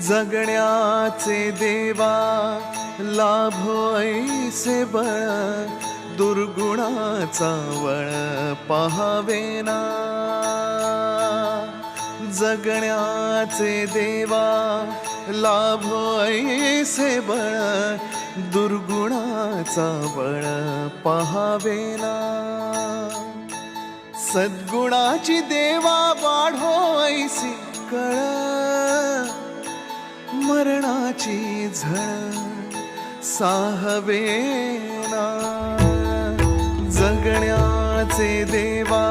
जगण्याचे देवा लाभो ऐसे बळ, दुर्गुणाचा वळ पाहावेना. जगण्याचे देवा लाभो ऐसे बळ, दुर्गुणाचा बळ पाहावेना. सद्गुणाची देवा वाढो ऐसी कळ, मरणाची झळ साहवेना. जगण्याचे देवा